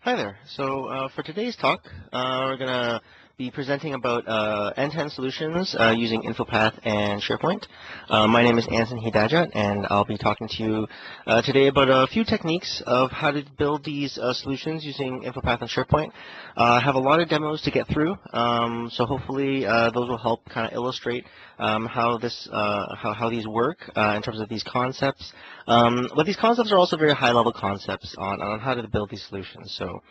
Hi there. So for today's talk, we're going to be presenting about end-to-end solutions using InfoPath and SharePoint. My name is Anson Hidajat, and I'll be talking to you today about a few techniques of how to build these solutions using InfoPath and SharePoint. I have a lot of demos to get through, so hopefully those will help kind of illustrate how these work in terms of these concepts. But these concepts are also very high-level concepts on how to build these solutions. So,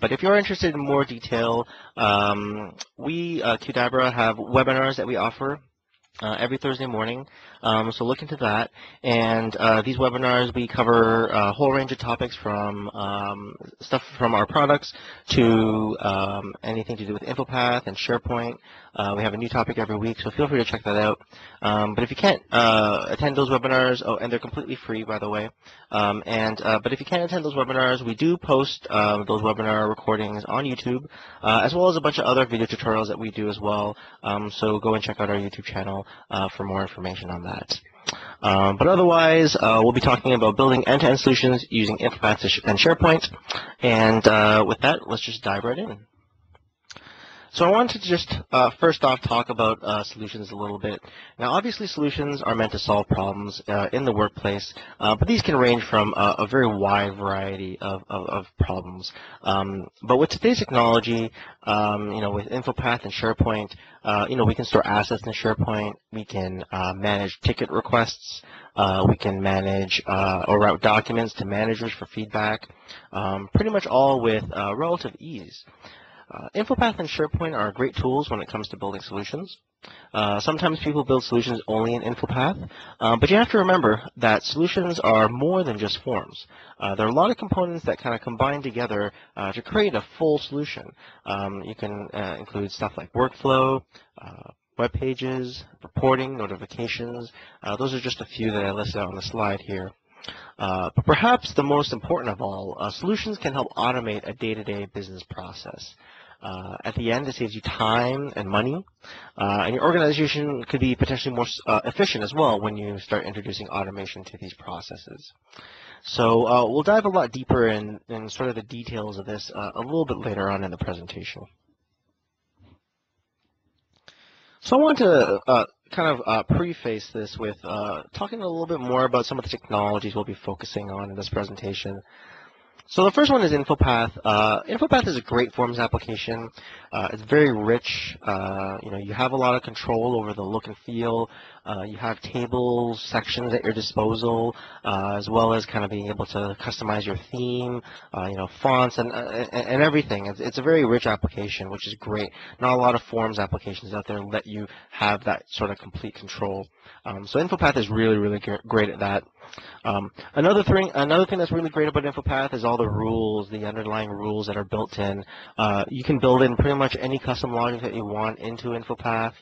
but if you're interested in more detail, we Qdabra have webinars that we offer every Thursday morning, so look into that. And these webinars, we cover a whole range of topics from stuff from our products to anything to do with InfoPath and SharePoint. We have a new topic every week, so feel free to check that out. But if you can't attend those webinars, and they're completely free, by the way, but if you can't attend those webinars, we do post those webinar recordings on YouTube, as well as a bunch of other video tutorials that we do as well. So go and check out our YouTube channel for more information on that. But otherwise, we'll be talking about building end-to-end solutions using InfoPath and SharePoint. And with that, let's just dive right in. So I wanted to just first off talk about solutions a little bit. Now, obviously, solutions are meant to solve problems in the workplace, but these can range from a very wide variety of problems. But with today's technology, with InfoPath and SharePoint, we can store assets in SharePoint. We can manage ticket requests. We can manage or route documents to managers for feedback. Pretty much all with relative ease. InfoPath and SharePoint are great tools when it comes to building solutions. Sometimes people build solutions only in InfoPath, but you have to remember that solutions are more than just forms. There are a lot of components that kind of combine together to create a full solution. You can include stuff like workflow, web pages, reporting, notifications. Those are just a few that I listed out on the slide here. But perhaps the most important of all, solutions can help automate a day-to-day business process. At the end, it saves you time and money, and your organization could be potentially more efficient as well when you start introducing automation to these processes. So we'll dive a lot deeper in sort of the details of this a little bit later on in the presentation. So I want to kind of preface this with talking a little bit more about some of the technologies we'll be focusing on in this presentation. So the first one is InfoPath. InfoPath is a great forms application. It's very rich. You have a lot of control over the look and feel. You have tables, sections at your disposal, as well as kind of being able to customize your theme, fonts and everything. It's a very rich application, which is great. Not a lot of forms applications out there let you have that sort of complete control. So InfoPath is really, really great at that. Another thing that's really great about InfoPath is all the rules, the underlying rules that are built in. You can build in pretty much any custom logic that you want into InfoPath.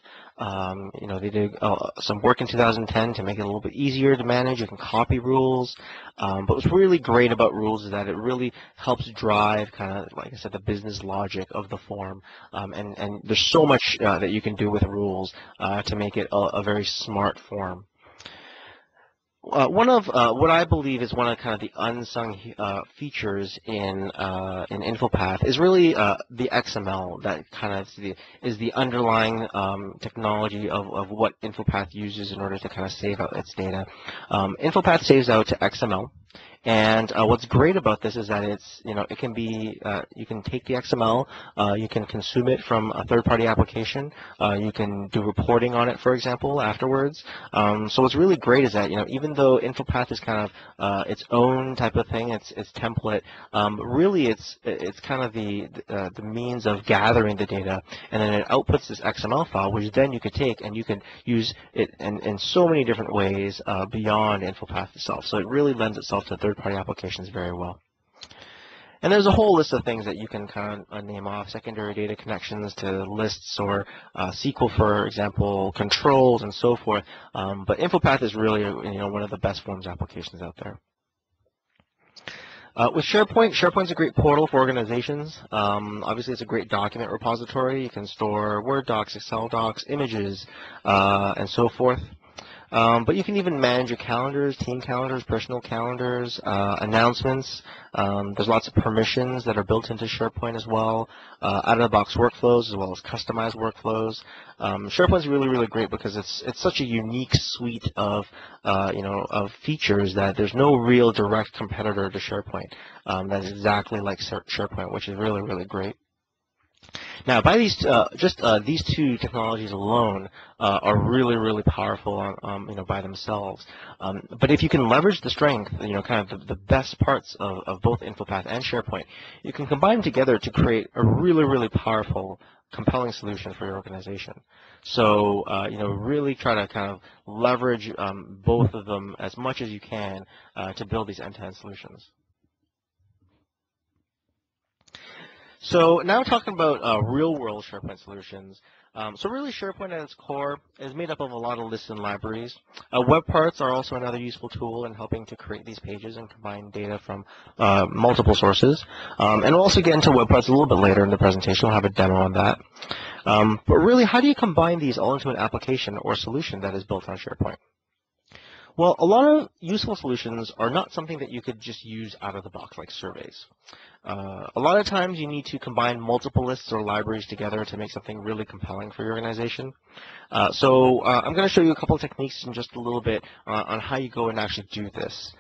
They did some work in 2010 to make it a little bit easier to manage. You can copy rules. But what's really great about rules is that it really helps drive kind of, like I said, the business logic of the form. And there's so much that you can do with rules to make it a very smart form. One of what I believe is one of kind of the unsung features in InfoPath is really the XML that kind of is the underlying technology of what InfoPath uses in order to kind of save out its data. InfoPath saves out to XML. And what's great about this is that it's, it can be, you can take the XML, you can consume it from a third-party application, you can do reporting on it, for example, afterwards. So what's really great is that, even though InfoPath is kind of its own type of thing, its template, really it's kind of the means of gathering the data, and then it outputs this XML file, which then you could take and you can use it in so many different ways beyond InfoPath itself. So it really lends itself to third-party applications very well. And there's a whole list of things that you can kind of name off: secondary data connections to lists, or SQL, for example, controls, and so forth. But InfoPath is really, one of the best forms applications out there. With SharePoint, SharePoint's a great portal for organizations. Obviously, it's a great document repository. You can store Word docs, Excel docs, images, and so forth. But you can even manage your calendars, team calendars, personal calendars, announcements. There's lots of permissions that are built into SharePoint as well, out-of-the-box workflows as well as customized workflows. SharePoint's really, really great because it's such a unique suite of of features that there's no real direct competitor to SharePoint that's exactly like SharePoint, which is really, really great. Now, by these these two technologies alone are really, really powerful on by themselves. But if you can leverage the strength, kind of the best parts of both InfoPath and SharePoint, you can combine them together to create a really, really powerful, compelling solution for your organization. So, really try to kind of leverage both of them as much as you can to build these end-to-end solutions. So now talking about real-world SharePoint solutions. So really SharePoint at its core is made up of a lot of lists and libraries. Web parts are also another useful tool in helping to create these pages and combine data from multiple sources. And we'll also get into web parts a little bit later in the presentation. We'll have a demo on that. But really, how do you combine these all into an application or solution that is built on SharePoint? Well, a lot of useful solutions are not something that you could just use out of the box like surveys. A lot of times you need to combine multiple lists or libraries together to make something really compelling for your organization. So I'm going to show you a couple of techniques in just a little bit on how you go and actually do this.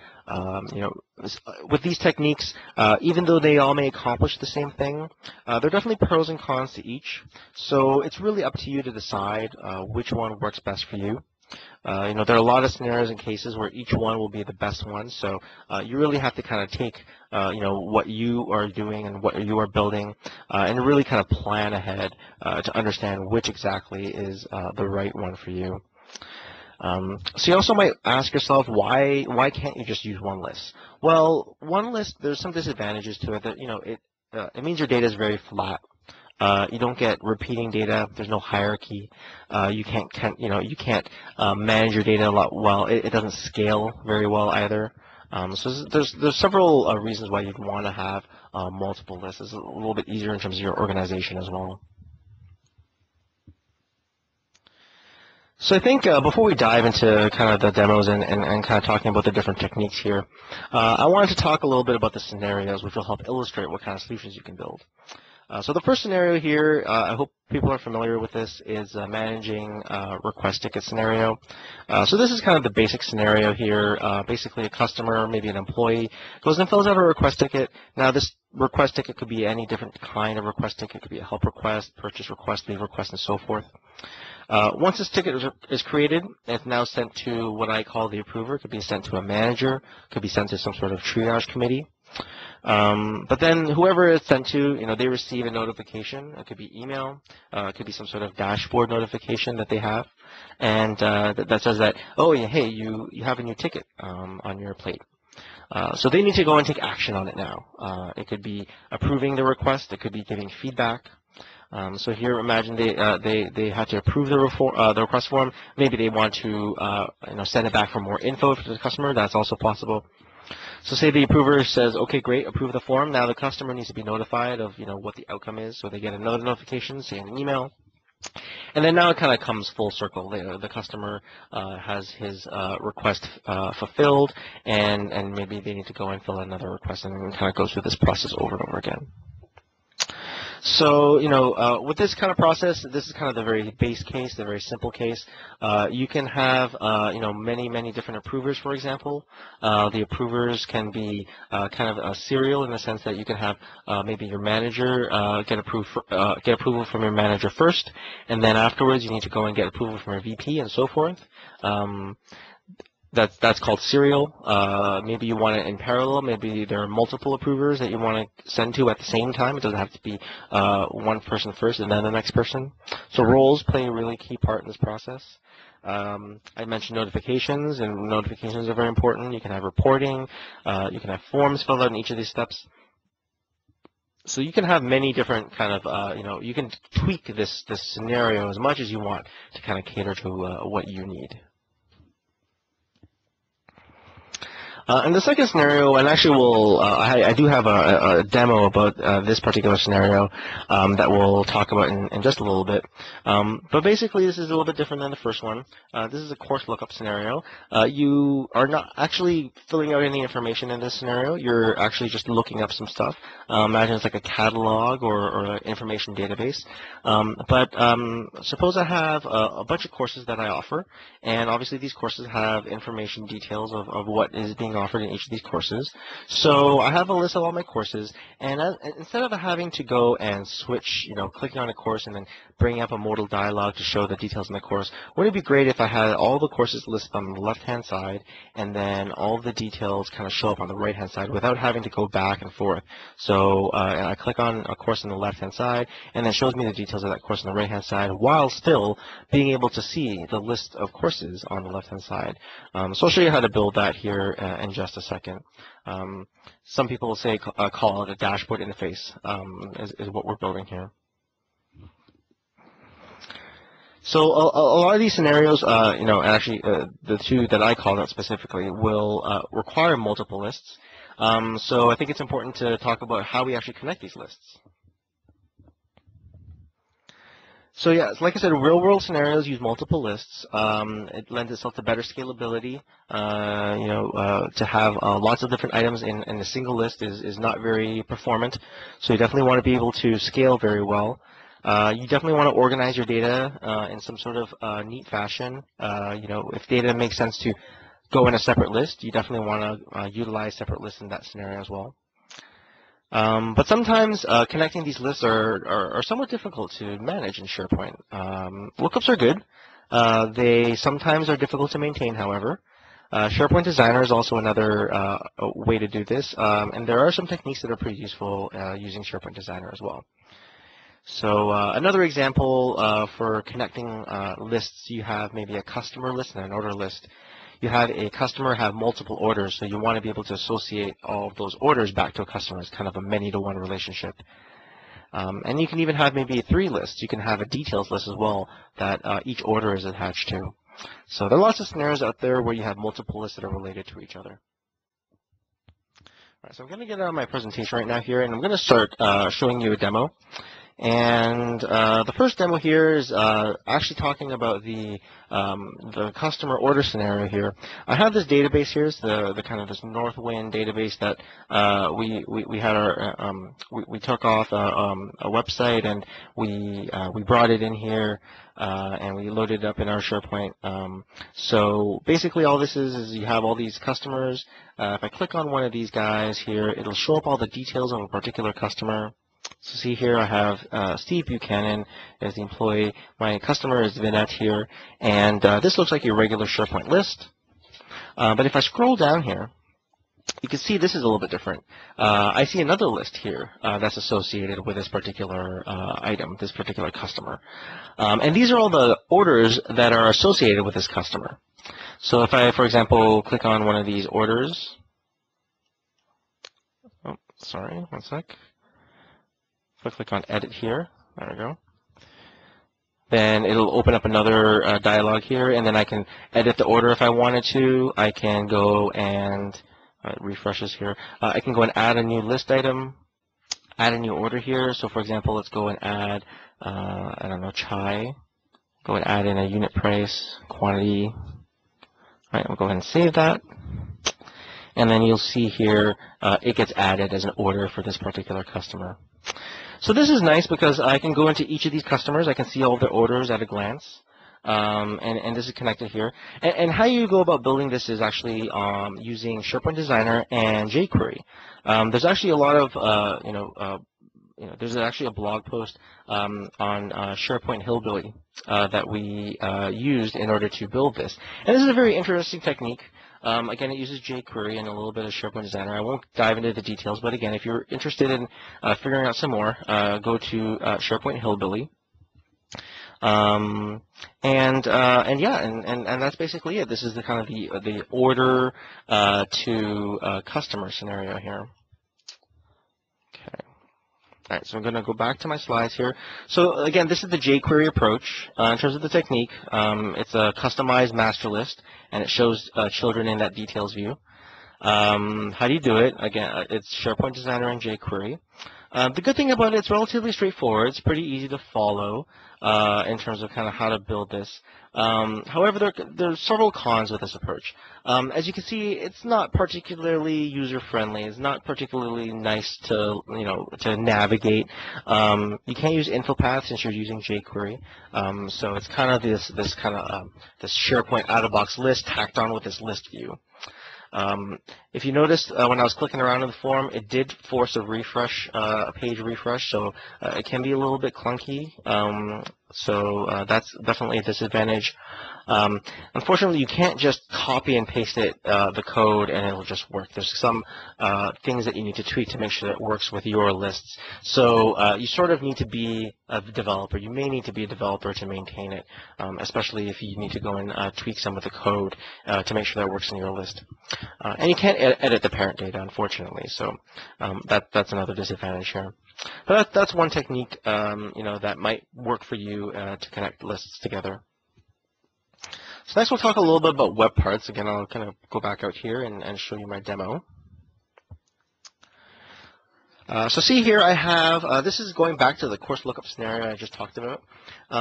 With these techniques, even though they all may accomplish the same thing, there are definitely pros and cons to each. So it's really up to you to decide which one works best for you. There are a lot of scenarios and cases where each one will be the best one. So you really have to kind of take, what you are doing and what you are building, and really kind of plan ahead to understand which exactly is the right one for you. So you also might ask yourself, why can't you just use one list? Well, one list, there's some disadvantages to it. That it means your data is very flat. You don't get repeating data. There's no hierarchy. You can't manage your data a lot well. It doesn't scale very well either. So there's several reasons why you'd want to have multiple lists. It's a little bit easier in terms of your organization as well. So I think before we dive into kind of the demos and kind of talking about the different techniques here, I wanted to talk a little bit about the scenarios, which will help illustrate what kind of solutions you can build. So the first scenario here, I hope people are familiar with this, is managing request ticket scenario. So this is kind of the basic scenario here. Basically, a customer, maybe an employee, goes and fills out a request ticket. Now, this request ticket could be any different kind of request ticket. It could be a help request, purchase request, leave request, and so forth. Once this ticket is created, it's now sent to what I call the approver. It could be sent to a manager. It could be sent to some sort of triage committee. But then whoever it's sent to, they receive a notification. It could be email. It could be some sort of dashboard notification that they have. And that says that, oh, yeah, hey, you have a new ticket on your plate. So they need to go and take action on it now. It could be approving the request. It could be giving feedback. So here, imagine they had to approve the request form. Maybe they want to send it back for more info to the customer. That's also possible. So say the approver says, okay, great, approve the form. Now the customer needs to be notified of what the outcome is. So they get another notification, say an email. And then now it kind of comes full circle. The customer has his request fulfilled, and maybe they need to go and fill another request, and kind of go through this process over and over again. So, with this kind of process, this is kind of the very base case, the very simple case. You can have, many different approvers, for example. The approvers can be kind of serial in the sense that you can have maybe your manager get approval from your manager first, and then afterwards you need to go and get approval from your VP and so forth. That's called serial. Maybe you want it in parallel. Maybe there are multiple approvers that you want to send to at the same time. It doesn't have to be one person first and then the next person. So roles play a really key part in this process. I mentioned notifications, and notifications are very important. You can have reporting. You can have forms filled out in each of these steps. So you can have many different kind of, you can tweak this scenario as much as you want to kind of cater to what you need. In the second scenario, and actually I do have a demo about this particular scenario that we'll talk about in just a little bit. But basically, this is a little bit different than the first one. This is a course lookup scenario. You are not actually filling out any information in this scenario. You're actually just looking up some stuff. Imagine it's like a catalog or an information database. But suppose I have a bunch of courses that I offer, and obviously these courses have information details of what is being offered in each of these courses. So I have a list of all my courses, and instead of having to go and switch, clicking on a course and then bringing up a modal dialog to show the details in the course, wouldn't it be great if I had all the courses listed on the left-hand side and then all the details kind of show up on the right-hand side without having to go back and forth? So I click on a course on the left-hand side, and then it shows me the details of that course on the right-hand side while still being able to see the list of courses on the left-hand side. So I'll show you how to build that here in just a second. Some people will say call it a dashboard interface is what we're building here. So a lot of these scenarios, actually the two that I called out specifically will require multiple lists. So I think it's important to talk about how we actually connect these lists. So yeah, like I said, real-world scenarios use multiple lists. It lends itself to better scalability. To have lots of different items in a single list is not very performant. So you definitely want to be able to scale very well. You definitely want to organize your data in some sort of neat fashion. If data makes sense to go in a separate list, you definitely want to utilize separate lists in that scenario as well. But sometimes connecting these lists are somewhat difficult to manage in SharePoint. Lookups are good. They sometimes are difficult to maintain, however. SharePoint Designer is also another way to do this, and there are some techniques that are pretty useful using SharePoint Designer as well. So another example for connecting lists, you have maybe a customer list and an order list. You have a customer have multiple orders, so you want to be able to associate all of those orders back to a customer. It's kind of a many-to-one relationship. And you can even have maybe 3 lists. You can have a details list as well that each order is attached to. So there are lots of scenarios out there where you have multiple lists that are related to each other. All right, so I'm going to get out of my presentation right now here, and I'm going to start showing you a demo. And the first demo here is actually talking about the customer order scenario here. I have this database here. It's the kind of this Northwind database that we had we took off a website, and we brought it in here and we loaded it up in our SharePoint. So basically all this is you have all these customers. If I click on one of these guys here, it'll show up all the details of a particular customer. So see here I have Steve Buchanan as the employee. My customer is Vinette here. And this looks like your regular SharePoint list. But if I scroll down here, you can see this is a little bit different. I see another list here that's associated with this particular item, this particular customer. And these are all the orders that are associated with this customer. So if I, for example, click on one of these orders. Oh, sorry, one sec. If I click on Edit here, there we go. Then it'll open up another dialog here, and then I can edit the order if I wanted to. I can go and it refreshes here. I can go and add a new list item, add a new order here. So for example, let's go and add, I don't know, chai. Go and add in a unit price, quantity. All right, we'll go ahead and save that. And then you'll see here it gets added as an order for this particular customer. So this is nice because I can go into each of these customers. I can see all their orders at a glance. And this is connected here. And how you go about building this is actually using SharePoint Designer and jQuery. There's actually a lot of, there's actually a blog post on SharePoint Hillbilly that we used in order to build this. And this is a very interesting technique. Again, it uses jQuery and a little bit of SharePoint Designer. I won't dive into the details, but again, if you're interested in figuring out some more, go to SharePoint Hillbilly. And that's basically it. This is the kind of the order to customer scenario here. Okay. All right, so I'm going to go back to my slides here. So again, this is the jQuery approach. In terms of the technique, it's a customized master list, and it shows children in that details view. How do you do it? Again, it's SharePoint Designer and jQuery. The good thing about it, it's relatively straightforward. It's pretty easy to follow in terms of kind of how to build this. However, there are several cons with this approach. As you can see, it's not particularly user-friendly. It's not particularly nice to, to navigate. You can't use InfoPath since you're using jQuery. So it's kind of this SharePoint out-of-box list tacked on with this list view. If you noticed, when I was clicking around in the form, it did force a refresh, a page refresh, so it can be a little bit clunky. So that's definitely a disadvantage. Unfortunately, you can't just copy and paste it, the code, and it'll just work. There's some things that you need to tweak to make sure that it works with your lists. So you sort of need to be a developer. You may need to be a developer to maintain it, especially if you need to go and tweak some of the code to make sure that it works in your list. And you can't edit the parent data, unfortunately. So that's another disadvantage here. But that's one technique, that might work for you to connect lists together. So next we'll talk a little bit about web parts. Again, I'll kind of go back out here and show you my demo. So see here I have, this is going back to the course lookup scenario I just talked about.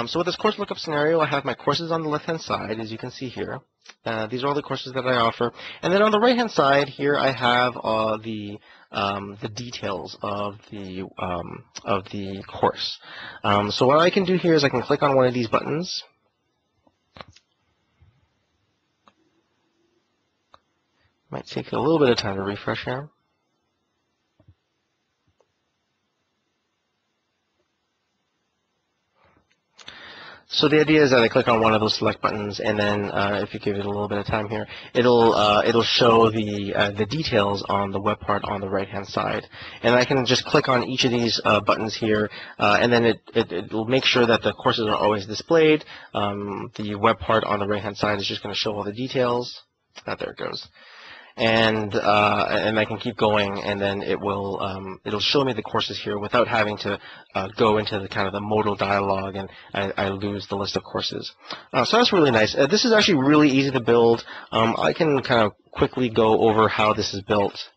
So with this course lookup scenario, I have my courses on the left-hand side, as you can see here. These are all the courses that I offer. And then on the right-hand side here, I have the details of the course. So what I can do here is I can click on one of these buttons. Might take a little bit of time to refresh here. So the idea is that I click on one of those select buttons, and then if you give it a little bit of time here, it'll show the details on the web part on the right-hand side. And I can just click on each of these buttons here, and then it'll make sure that the courses are always displayed. The web part on the right-hand side is just going to show all the details. There it goes. And I can keep going, and then it'll show me the courses here without having to go into the kind of the modal dialog, and I lose the list of courses. So that's really nice. This is actually really easy to build. I can kind of quickly go over how this is built.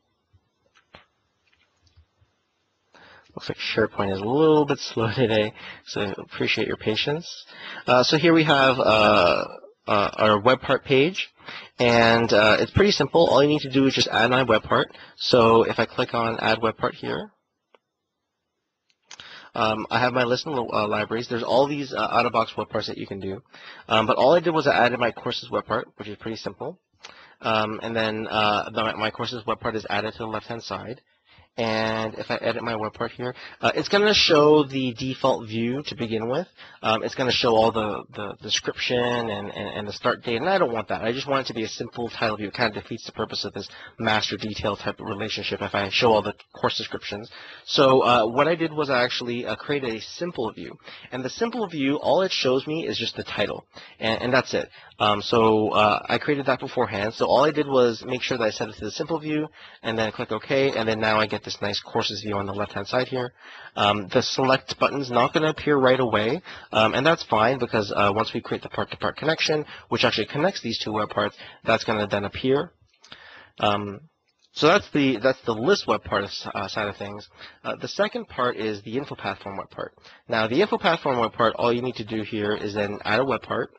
Looks like SharePoint is a little bit slow today, so I appreciate your patience. So here we have our web part page. And it's pretty simple. All you need to do is just add my web part. So if I click on Add Web Part here, I have my list of libraries. There's all these out-of-box web parts that you can do. But all I did was I added my courses web part, which is pretty simple. And then my courses web part is added to the left-hand side. And if I edit my web part here, it's going to show the default view to begin with. It's going to show all the description and the start date, and I don't want that. I just want it to be a simple title view. It kind of defeats the purpose of this master detail type of relationship if I show all the course descriptions. So what I did was I actually created a simple view. And the simple view, all it shows me is just the title, and that's it. So I created that beforehand. So all I did was make sure that I set it to the simple view, and then click OK, and then now I get this nice courses view on the left-hand side here. The select button is not going to appear right away, and that's fine because once we create the part-to-part connection, which actually connects these two web parts, that's going to then appear. So that's the list web part side of things. The second part is the InfoPath form web part. Now the InfoPath form web part, all you need to do here is then add a web part.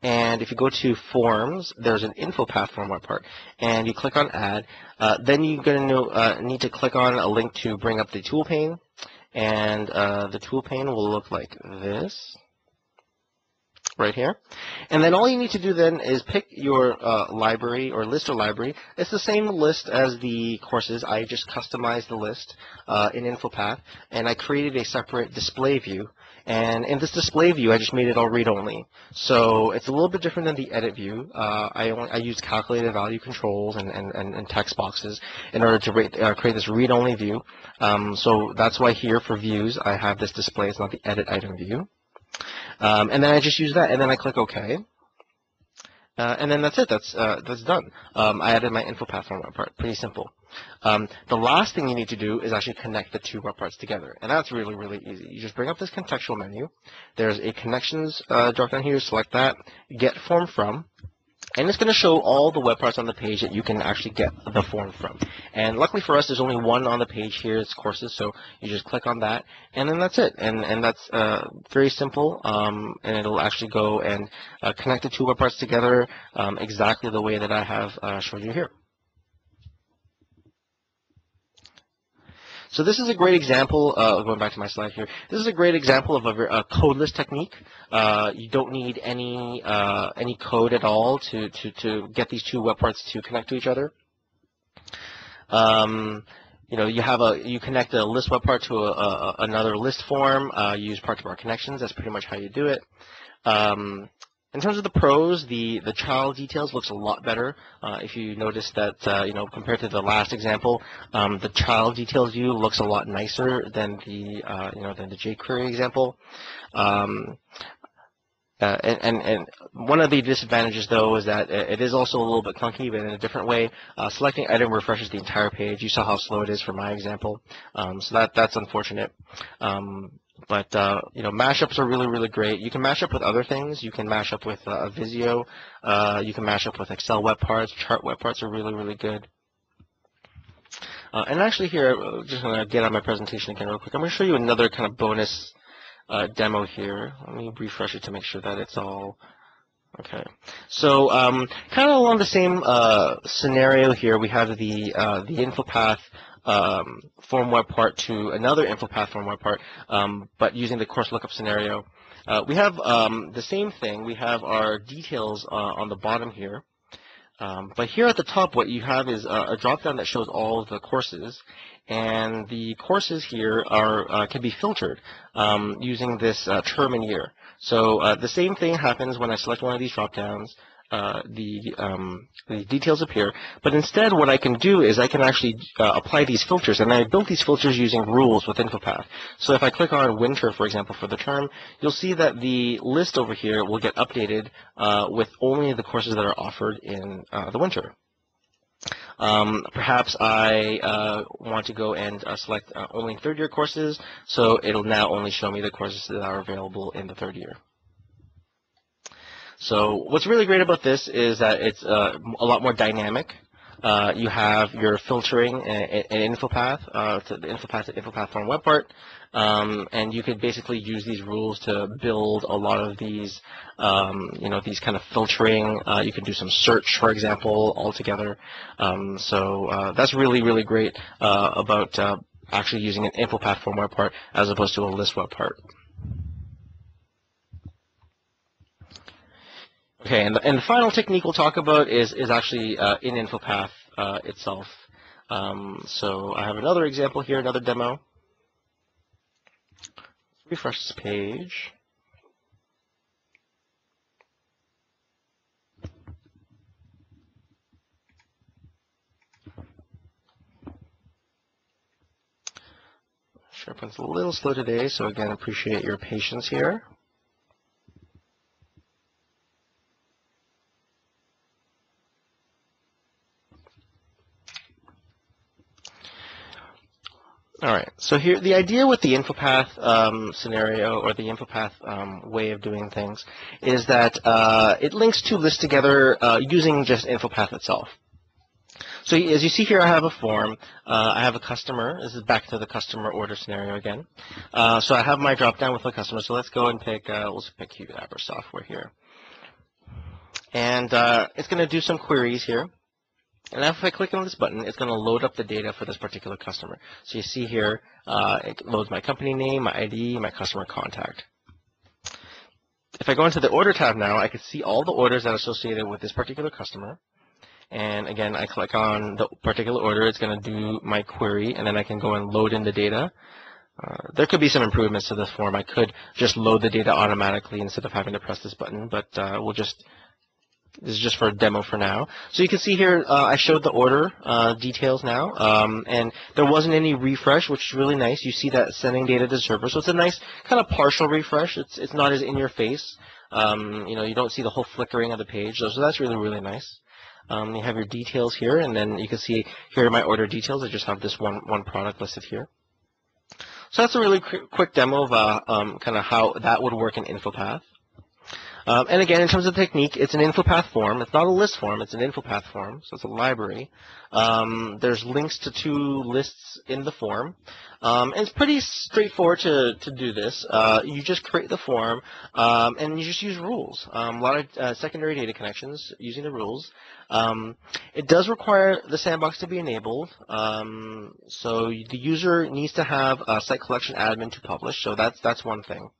And if you go to Forms, there's an InfoPath form web part, and you click on Add. Then you're going to need to click on a link to bring up the tool pane, and the tool pane will look like this right here. And then all you need to do then is pick your library or list or library. It's the same list as the courses. I just customized the list in InfoPath, and I created a separate display view. And in this display view, I just made it all read-only. So it's a little bit different than the edit view. I used calculated value controls and text boxes in order to create this read-only view. So that's why here for views, I have this display. It's not the edit item view. And then I just use that, and then I click OK. And then that's it. That's done. I added my InfoPath form web part. Pretty simple. The last thing you need to do is actually connect the two web parts together, and that's really, really easy. You just bring up this contextual menu. There's a connections drop down here. Select that. Get form from. And it's going to show all the web parts on the page that you can actually get the form from. And luckily for us, there's only one on the page here. It's courses, so you just click on that, and then that's it. And that's very simple, and it'll actually go and connect the two web parts together exactly the way that I have showed you here. So this is a great example, going back to my slide here, this is a great example of a codeless technique. You don't need any code at all to get these two web parts to connect to each other. You know, you connect a list web part to another list form, you use part-to-bar connections, that's pretty much how you do it. In terms of the pros, the child details looks a lot better. If you notice that, you know, compared to the last example, the child details view looks a lot nicer than the, you know, than the jQuery example. And one of the disadvantages, though, is that it is also a little bit clunky, but in a different way. Selecting item refreshes the entire page. You saw how slow it is for my example, so that's unfortunate. But you know, mashups are really, really great. You can mash up with other things. You can mash up with Visio. You can mash up with Excel web parts. Chart web parts are really, really good. And actually here, I'm just going to get on my presentation again real quick. I'm going to show you another kind of bonus demo here. Let me refresh it to make sure that it's all okay. So kind of along the same scenario here, we have the InfoPath form web part to another InfoPath form web part, but using the course lookup scenario. We have the same thing. We have our details on the bottom here. But here at the top, what you have is a drop-down that shows all of the courses, and the courses here are can be filtered using this term and year. So the same thing happens when I select one of these drop-downs. The details appear, but instead what I can do is I can actually apply these filters, and I built these filters using rules with InfoPath. So if I click on winter, for example, for the term, you'll see that the list over here will get updated with only the courses that are offered in the winter. Perhaps I want to go and select only third-year courses, so it'll now only show me the courses that are available in the third year. So what's really great about this is that it's a lot more dynamic. You have your filtering in InfoPath, to the InfoPath form web part, and you could basically use these rules to build a lot of these, you know, these kind of filtering. You can do some search, for example, altogether. So that's really, really great about actually using an InfoPath form web part as opposed to a list web part. Okay, and the final technique we'll talk about is actually in InfoPath itself. So I have another example here, another demo. Let's refresh this page. SharePoint's a little slow today, so again, appreciate your patience here. All right, so here, the idea with the InfoPath scenario, or the InfoPath way of doing things, is that it links two lists together using just InfoPath itself. So as you see here, I have a form. I have a customer. This is back to the customer order scenario again. So I have my drop-down with the customer. So let's go and pick, let's pick Puget software here. And it's going to do some queries here. And if I click on this button, it's going to load up the data for this particular customer. So you see here, it loads my company name, my ID, my customer contact. If I go into the order tab now, I can see all the orders that are associated with this particular customer. And again, I click on the particular order, it's going to do my query, and then I can go and load in the data. There could be some improvements to this form. I could just load the data automatically instead of having to press this button, but we'll just, this is just for a demo for now. So you can see here, I showed the order details now, and there wasn't any refresh, which is really nice. You see that sending data to server, so it's a nice kind of partial refresh. It's not as in your face. You know, you don't see the whole flickering of the page, so that's really, really nice. You have your details here, and then you can see here are my order details. I just have this one product listed here. So that's a really quick demo of kind of how that would work in InfoPath. And again, in terms of the technique, it's an InfoPath form. It's not a list form. It's an InfoPath form, so it's a library. There's links to 2 lists in the form. And it's pretty straightforward to do this. You just create the form, and you just use rules. A lot of secondary data connections using the rules. It does require the sandbox to be enabled. So the user needs to have a site collection admin to publish. So that's one thing.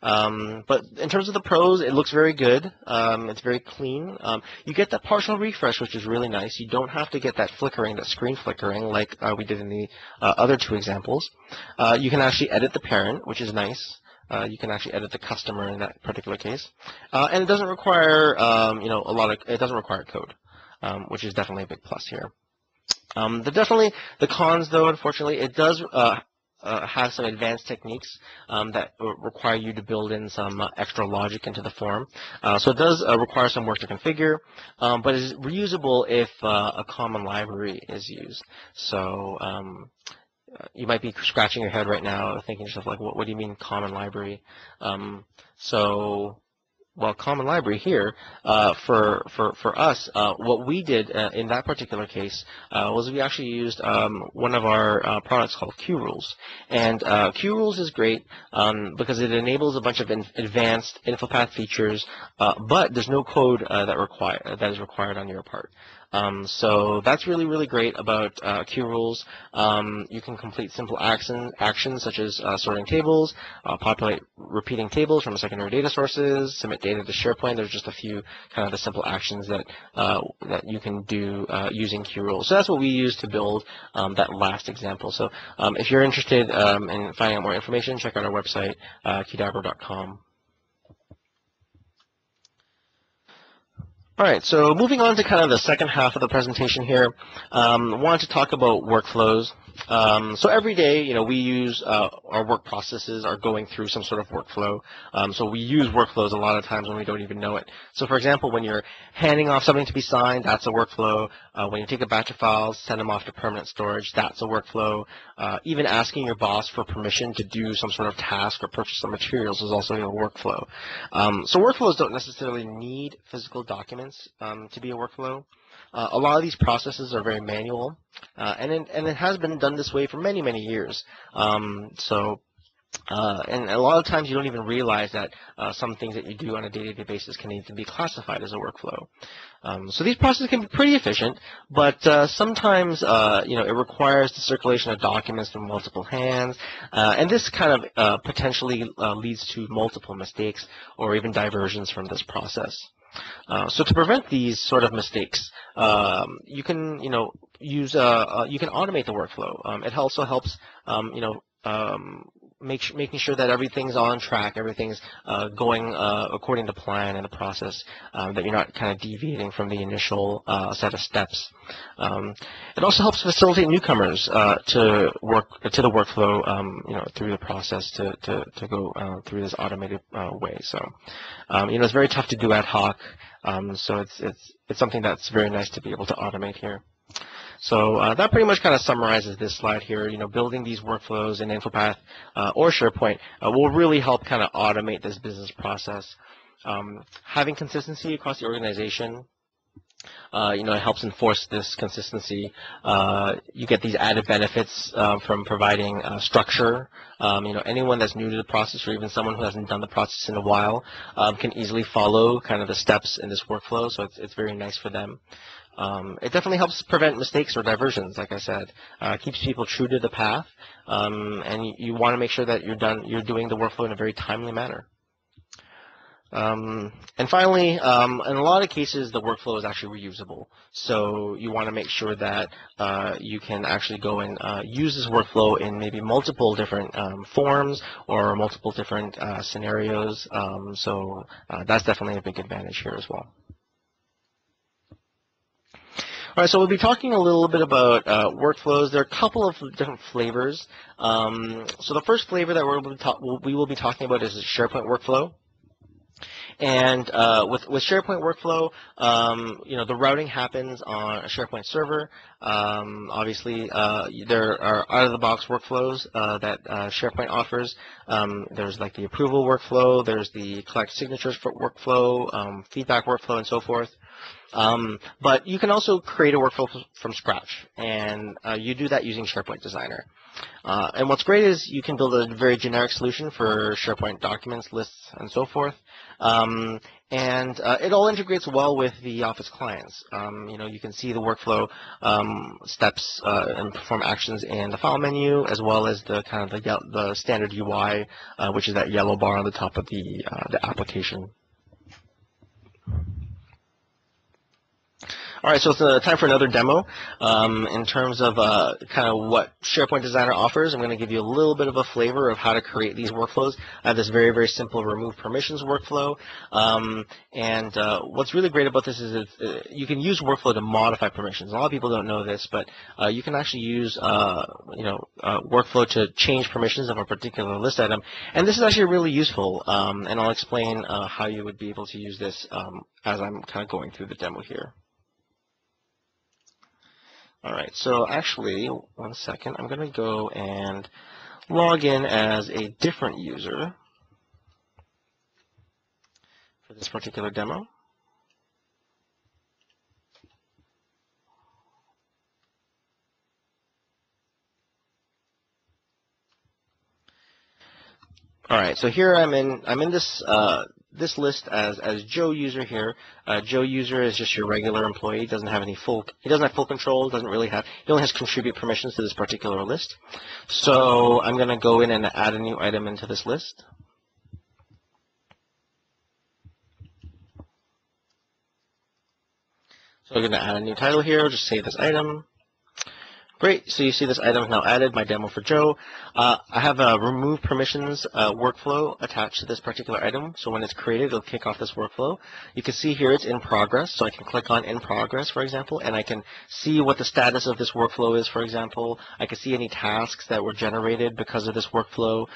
But in terms of the pros, it looks very good. It's very clean. You get that partial refresh, which is really nice. You don't have to get that flickering, that screen flickering, like we did in the other 2 examples. You can actually edit the parent, which is nice. You can actually edit the customer in that particular case, and it doesn't require, it doesn't require code, which is definitely a big plus here. The cons, though, unfortunately, it does have some advanced techniques that require you to build in some extra logic into the form. So it does require some work to configure, but it's reusable if a common library is used. So you might be scratching your head right now thinking to yourself, like, what do you mean common library? Well, common library here, for us, what we did in that particular case was we actually used one of our products called QRules. And QRules is great because it enables a bunch of advanced InfoPath features, but there's no code that is required on your part. So that's really, really great about QRules. You can complete simple actions such as sorting tables, populate repeating tables from secondary data sources, submit data to SharePoint. There's just a few kind of the simple actions that you can do using QRules. So that's what we use to build that last example. So if you're interested in finding out more information, check out our website, kidabro.com. All right, so moving on to kind of the second half of the presentation here, I wanted to talk about workflows. So every day, we use our work processes are going through some sort of workflow. So we use workflows a lot of times when we don't even know it. So for example, when you're handing off something to be signed, that's a workflow. When you take a batch of files, send them off to permanent storage, that's a workflow. Even asking your boss for permission to do some sort of task or purchase some materials is also a workflow. So workflows don't necessarily need physical documents to be a workflow. A lot of these processes are very manual, and it has been done this way for many, many years. And a lot of times you don't even realize that some things that you do on a day-to-day basis can need to be classified as a workflow. So these processes can be pretty efficient, but sometimes it requires the circulation of documents from multiple hands, and this kind of potentially leads to multiple mistakes or even diversions from this process. So to prevent these sort of mistakes, you can you can automate the workflow. It also helps making sure that everything's on track, everything's going according to plan in the process, that you're not kind of deviating from the initial set of steps. It also helps facilitate newcomers to the workflow, through the process to go through this automated way. So, it's very tough to do ad hoc. So it's something that's very nice to be able to automate here. So that pretty much kind of summarizes this slide here. Building these workflows in InfoPath or SharePoint will really help kind of automate this business process. Having consistency across the organization, it helps enforce this consistency. You get these added benefits from providing structure. Anyone that's new to the process, or even someone who hasn't done the process in a while, can easily follow kind of the steps in this workflow. So it's very nice for them. It definitely helps prevent mistakes or diversions, like I said. Keeps people true to the path, and you want to make sure that you're doing the workflow in a very timely manner. And finally, in a lot of cases, the workflow is actually reusable. So you want to make sure that you can actually go and use this workflow in maybe multiple different forms or multiple different scenarios. So that's definitely a big advantage here as well. All right, so we'll be talking a little bit about workflows. There are a couple of different flavors. So the first flavor that we will be talking about is a SharePoint workflow. And with SharePoint workflow, the routing happens on a SharePoint server. Obviously, there are out-of-the-box workflows that SharePoint offers. There's like the approval workflow, there's the collect signatures for workflow, feedback workflow, and so forth. But you can also create a workflow from scratch, and you do that using SharePoint Designer. And what's great is you can build a very generic solution for SharePoint documents, lists, and so forth. And it all integrates well with the Office clients. You can see the workflow steps and perform actions in the file menu, as well as the kind of the standard UI, which is that yellow bar on the top of the application. All right, so it's time for another demo. In terms of kind of what SharePoint Designer offers, I'm going to give you a little bit of a flavor of how to create these workflows. I have this very, very simple remove permissions workflow. And what's really great about this is you can use workflow to modify permissions. A lot of people don't know this, but you can actually use workflow to change permissions of a particular list item. And this is actually really useful, and I'll explain how you would be able to use this as I'm kind of going through the demo here. All right, so actually, one second, I'm going to go and log in as a different user for this particular demo. All right, so here I'm in this this list as Joe user here. Joe user is just your regular employee. He doesn't have full control. He only has contribute permissions to this particular list. So I'm going to go in and add a new item into this list. So I'm going to add a new title here. Just save this item. Great, so you see this item is now added, my demo for Joe. I have a remove permissions workflow attached to this particular item. So when it's created, it'll kick off this workflow. You can see here it's in progress, so I can click on in progress, for example, and I can see what the status of this workflow is, for example. I can see any tasks that were generated because of this workflow.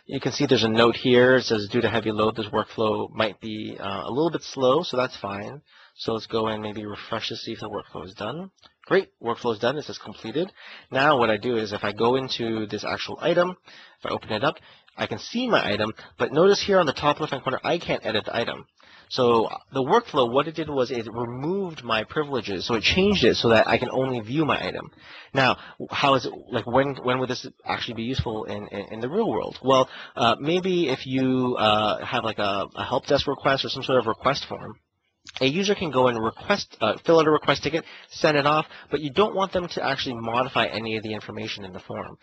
You can see there's a note here. It says, due to heavy load, this workflow might be a little bit slow, so that's fine. So let's go and maybe refresh to see if the workflow is done. Great, workflow is done. It says completed. Now what I do is if I go into this actual item, if I open it up, I can see my item, but notice here on the top left-hand corner, I can't edit the item. So the workflow, what it did was it removed my privileges. So it changed it so that I can only view my item. Now, how is it, like when would this actually be useful in the real world? Well, maybe if you have like a help desk request or some sort of request form, a user can go and fill out a request ticket, send it off, but you don't want them to actually modify any of the information in the form.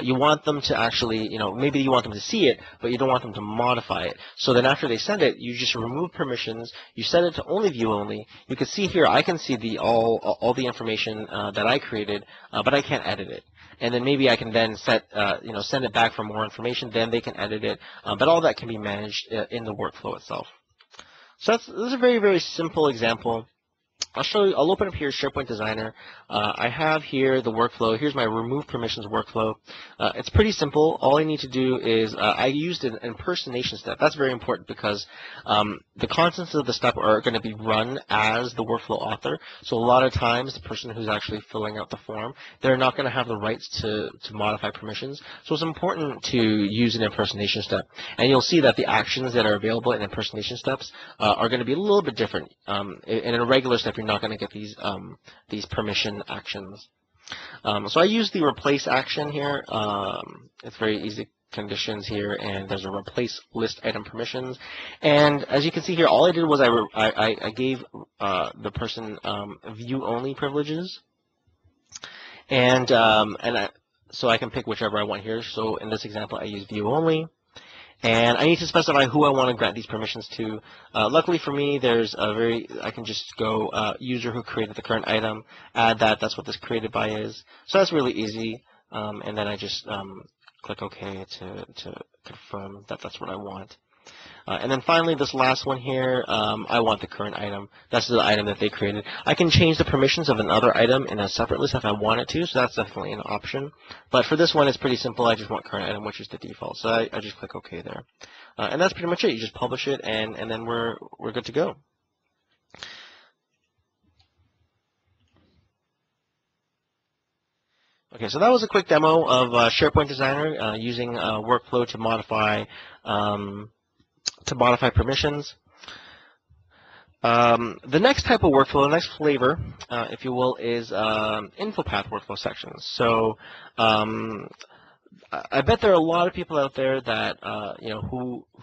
You want them to actually, maybe you want them to see it, but you don't want them to modify it. So then after they send it, you just remove permissions, you set it to only view only. You can see here, I can see all the information that I created, but I can't edit it. And then maybe I can then send it back for more information, then they can edit it, but all that can be managed in the workflow itself. So this is a very, very simple example. I'll open up here SharePoint Designer. I have here the workflow. Here's my remove permissions workflow. It's pretty simple. All I need to do is I used an impersonation step. That's very important because the contents of the step are going to be run as the workflow author. So a lot of times the person who's actually filling out the form, they're not going to have the rights to modify permissions. So it's important to use an impersonation step. And you'll see that the actions that are available in impersonation steps are going to be a little bit different. In a regular step, you're not going to get these permission actions. So I use the replace action here. It's very easy conditions here, and there's a replace list item permissions. And as you can see here, all I did was I gave the person view only privileges, and so I can pick whichever I want here. So in this example, I use view only. And I need to specify who I want to grant these permissions to. Luckily for me, I can just go user who created the current item, add that. That's what this created by is. So that's really easy. And then I just click OK to confirm that that's what I want. And then finally, this last one here, I want the current item. That's the item that they created. I can change the permissions of another item in a separate list if I wanted to, so that's definitely an option. But for this one, it's pretty simple. I just want current item, which is the default. So I just click OK there. And that's pretty much it. You just publish it, and then we're good to go. Okay, so that was a quick demo of SharePoint Designer using workflow to modify permissions. The next type of workflow, the next flavor, if you will, is InfoPath workflow sections. So I bet there are a lot of people out there that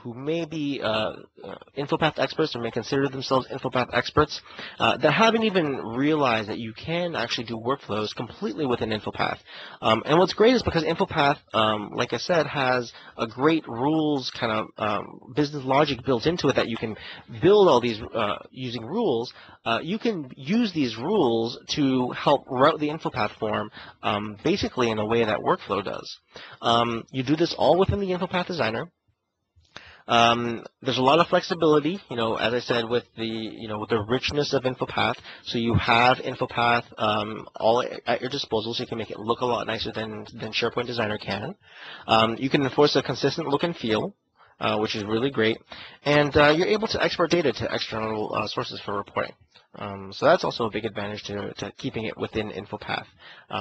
who may be InfoPath experts or may consider themselves InfoPath experts that haven't even realized that you can actually do workflows completely within InfoPath. And what's great is because InfoPath, like I said, has a great rules kind of business logic built into it that you can build all these using rules. You can use these rules to help route the InfoPath form basically in a way that workflow does. You do this all within the InfoPath Designer. There's a lot of flexibility, as I said, with the richness of InfoPath. So you have InfoPath all at your disposal, so you can make it look a lot nicer than SharePoint Designer can. You can enforce a consistent look and feel, which is really great, and you're able to export data to external sources for reporting. So that's also a big advantage to keeping it within InfoPath.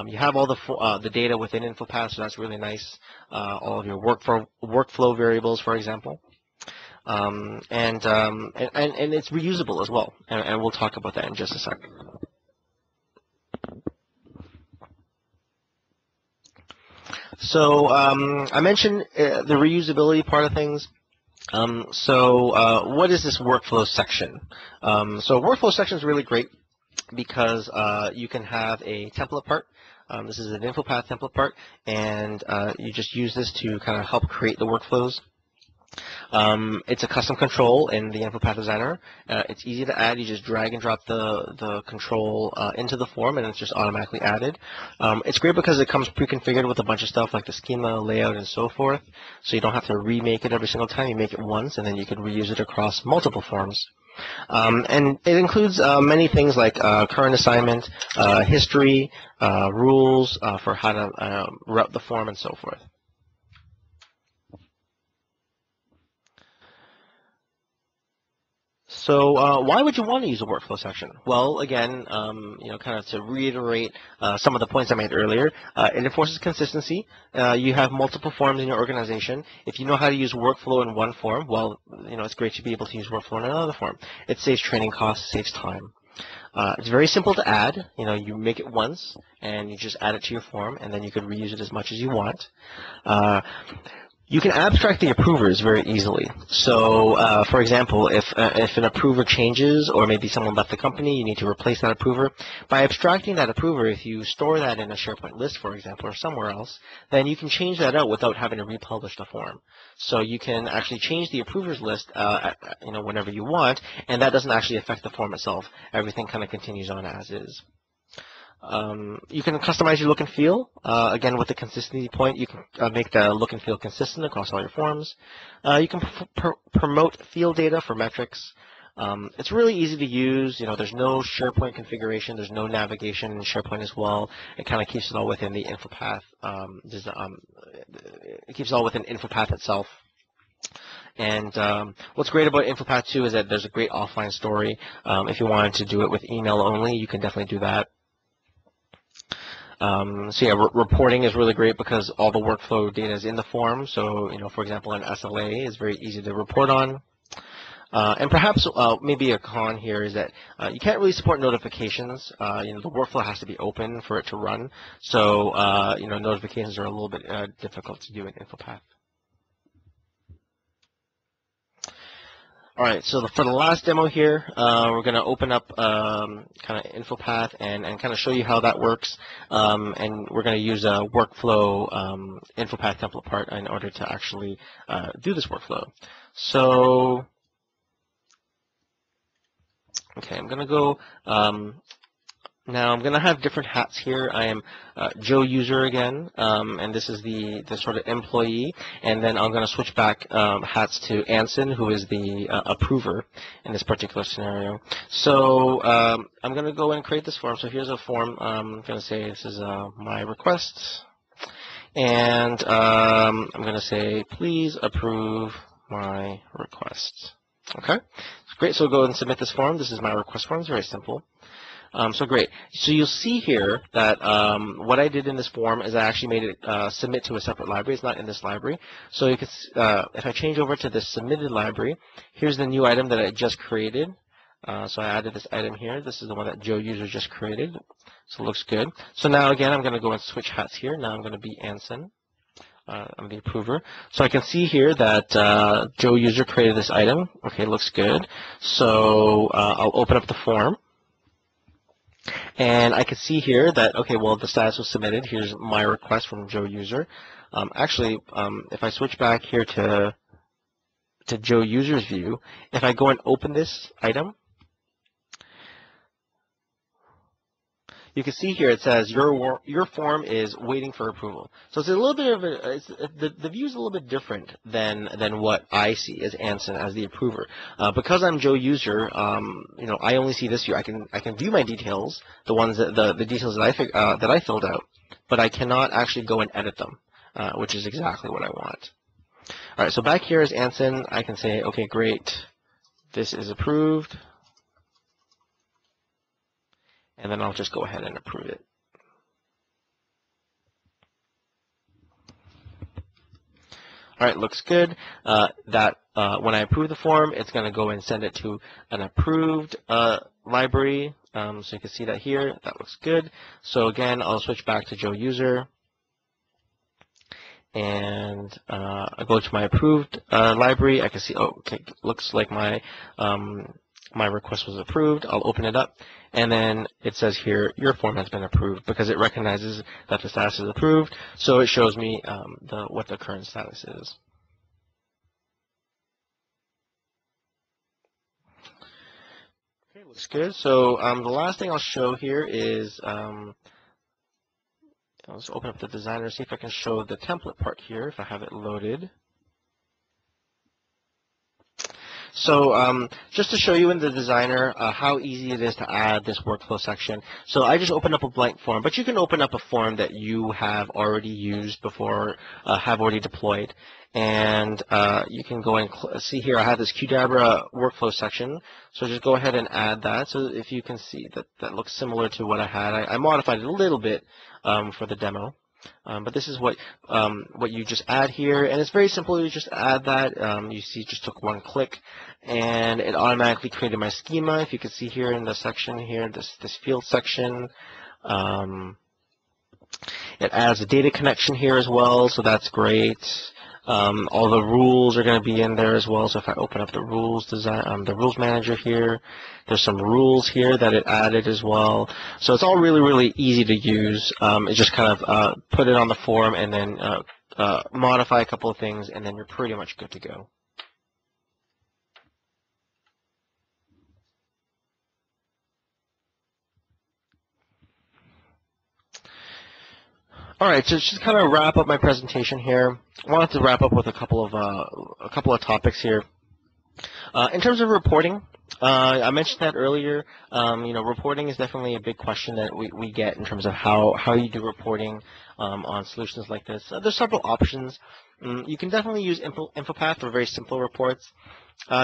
You have all the data within InfoPath, so that's really nice. All of your workflow variables, for example, and it's reusable as well. And we'll talk about that in just a second. So I mentioned the reusability part of things. What is this workflow section? So workflow section is really great because you can have a template part. This is an InfoPath template part, and you just use this to kind of help create the workflows. It's a custom control in the InfoPath Designer. It's easy to add. You just drag and drop the control into the form, and it's just automatically added. It's great because it comes pre-configured with a bunch of stuff like the schema, layout, and so forth. So you don't have to remake it every single time. You make it once, and then you can reuse it across multiple forms. And it includes many things like current assignment, history, rules for how to route the form, and so forth. So why would you want to use a workflow section? Well, again, kind of to reiterate some of the points I made earlier, it enforces consistency. You have multiple forms in your organization. If you know how to use workflow in one form, well, it's great to be able to use workflow in another form. It saves training costs, saves time. It's very simple to add. You make it once, and you just add it to your form, and then you can reuse it as much as you want. You can abstract the approvers very easily. So, for example, if an approver changes or maybe someone left the company, you need to replace that approver. By abstracting that approver, if you store that in a SharePoint list, for example, or somewhere else, then you can change that out without having to republish the form. So you can actually change the approvers list, whenever you want, and that doesn't actually affect the form itself. Everything kind of continues on as is. You can customize your look and feel. Again, with the consistency point, you can make the look and feel consistent across all your forms. You can promote field data for metrics. It's really easy to use. There's no SharePoint configuration. There's no navigation in SharePoint as well. It kind of keeps it all within the InfoPath. It keeps it all within InfoPath itself. And what's great about InfoPath too is that there's a great offline story. If you wanted to do it with email only, you can definitely do that. So yeah, reporting is really great because all the workflow data is in the form. So, for example, an SLA is very easy to report on. And perhaps maybe a con here is that you can't really support notifications. The workflow has to be open for it to run. So, notifications are a little bit difficult to do in InfoPath. All right, so for the last demo here, we're going to open up kind of InfoPath and kind of show you how that works. And we're going to use a workflow InfoPath template part in order to actually do this workflow. So, okay, I'm going to go. Now I'm going to have different hats here. I am Joe user again, and this is the sort of employee. And then I'm going to switch back hats to Anson, who is the approver in this particular scenario. So I'm going to go and create this form. So here's a form. I'm going to say this is my request. And I'm going to say, please approve my request. Okay, great. So we'll go ahead and submit this form. This is my request form. It's very simple. So great. So you'll see here that what I did in this form is I actually made it submit to a separate library. It's not in this library. So you can, if I change over to the submitted library, here's the new item that I just created. So I added this item here. This is the one that Joe user just created. So it looks good. So now again, I'm going to go and switch hats here. Now I'm going to be Anson. I'm the approver. So I can see here that Joe user created this item. Okay, looks good. So I'll open up the form. And I can see here that, okay, well, the status was submitted. Here's my request from Joe user. If I switch back here to Joe user's view, if I go and open this item, you can see here it says your form is waiting for approval. So it's a little bit of the view is a little bit different than what I see as Anson as the approver. Because I'm Joe user, I only see this view. I can view my details, the ones that the details that I filled out, but I cannot actually go and edit them, which is exactly what I want. All right, so back here as Anson, I can say, okay, great, this is approved. And then I'll just go ahead and approve it. All right, looks good. When I approve the form, it's going to go and send it to an approved library. So you can see that here. That looks good. So again, I'll switch back to Joe user. And I go to my approved library. I can see, oh, okay, looks like my request was approved. I'll open it up, and then it says here, your form has been approved, because it recognizes that the status is approved, so it shows me what the current status is. Okay, looks good. So the last thing I'll show here is, let's open up the designer, see if I can show the template part here, if I have it loaded. So just to show you in the designer how easy it is to add this workflow section. So I just opened up a blank form, but you can open up a form that you have already used before, have already deployed. And you can go and see here, I have this Qdabra workflow section. So just go ahead and add that. So if you can see that looks similar to what I had. I modified it a little bit for the demo. But this is what you just add here, and it's very simple. You just add that. You see, it just took one click, and it automatically created my schema. If you can see here in the section here, this field section, it adds a data connection here as well, so that's great. All the rules are going to be in there as well. So if I open up the rules the rules manager here, there's some rules here that it added as well. So it's all really, really easy to use. It just kind of put it on the form and then modify a couple of things, and then you're pretty much good to go. All right, so just to kind of wrap up my presentation here, I wanted to wrap up with a couple of topics here. In terms of reporting, I mentioned that earlier. Reporting is definitely a big question that we get in terms of how you do reporting on solutions like this. There's several options. You can definitely use InfoPath for very simple reports.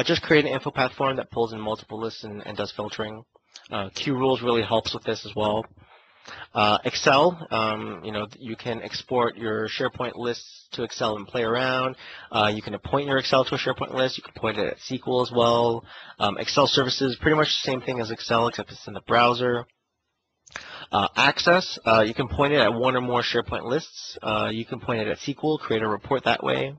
Just create an InfoPath form that pulls in multiple lists and does filtering. QRules really helps with this as well. Excel, you can export your SharePoint lists to Excel and play around. You can appoint your Excel to a SharePoint list. You can point it at SQL as well. Excel services, pretty much the same thing as Excel, except it's in the browser. Access, you can point it at one or more SharePoint lists. You can point it at SQL, create a report that way.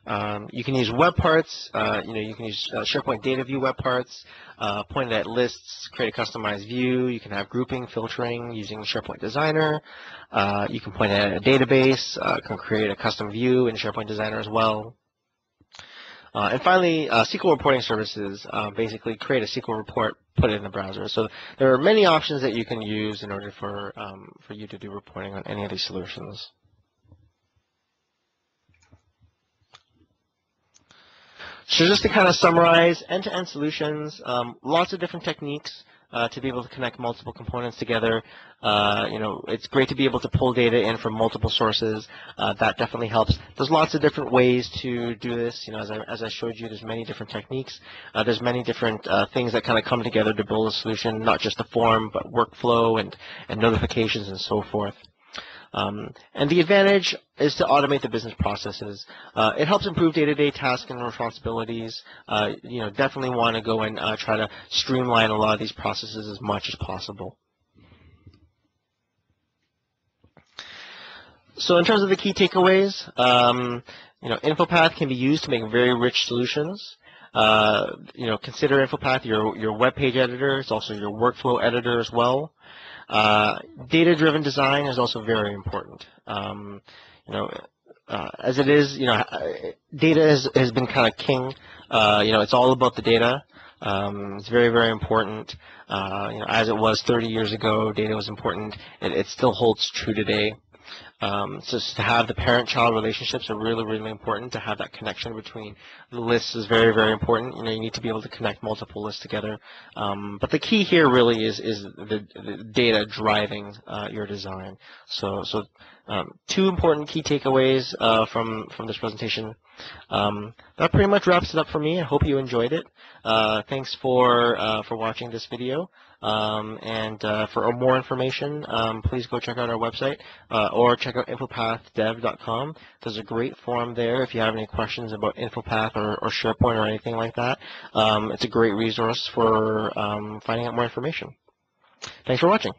You can use web parts. You can use SharePoint data view web parts, point it at lists, create a customized view. You can have grouping, filtering using SharePoint Designer. You can point it at a database, can create a custom view in SharePoint Designer as well. And finally, SQL reporting services, basically create a SQL report, put it in the browser. So there are many options that you can use in order for you to do reporting on any of these solutions. So just to kind of summarize, end-to-end solutions, lots of different techniques. to be able to connect multiple components together. It's great to be able to pull data in from multiple sources. That definitely helps. There's lots of different ways to do this. As I showed you, there's many different techniques. There's many different things that kind of come together to build a solution, not just a form, but workflow and notifications and so forth. And the advantage is to automate the business processes. It helps improve day-to-day tasks and responsibilities. Definitely want to go and try to streamline a lot of these processes as much as possible. So in terms of the key takeaways, InfoPath can be used to make very rich solutions. Consider InfoPath your web page editor. It's also your workflow editor as well. Data-driven design is also very important. As it is, data has been kind of king. It's all about the data. It's very, very important. As it was 30 years ago, data was important. It still holds true today. So to have the parent-child relationships are really, really important. To have that connection between the lists is very, very important. You need to be able to connect multiple lists together. But the key here really is the data driving your design. So two important key takeaways from this presentation. That pretty much wraps it up for me. I hope you enjoyed it. Thanks for watching this video. For more information, please go check out our website or check out InfoPathDev.com. There's a great forum there if you have any questions about InfoPath or SharePoint or anything like that. It's a great resource for finding out more information. Thanks for watching.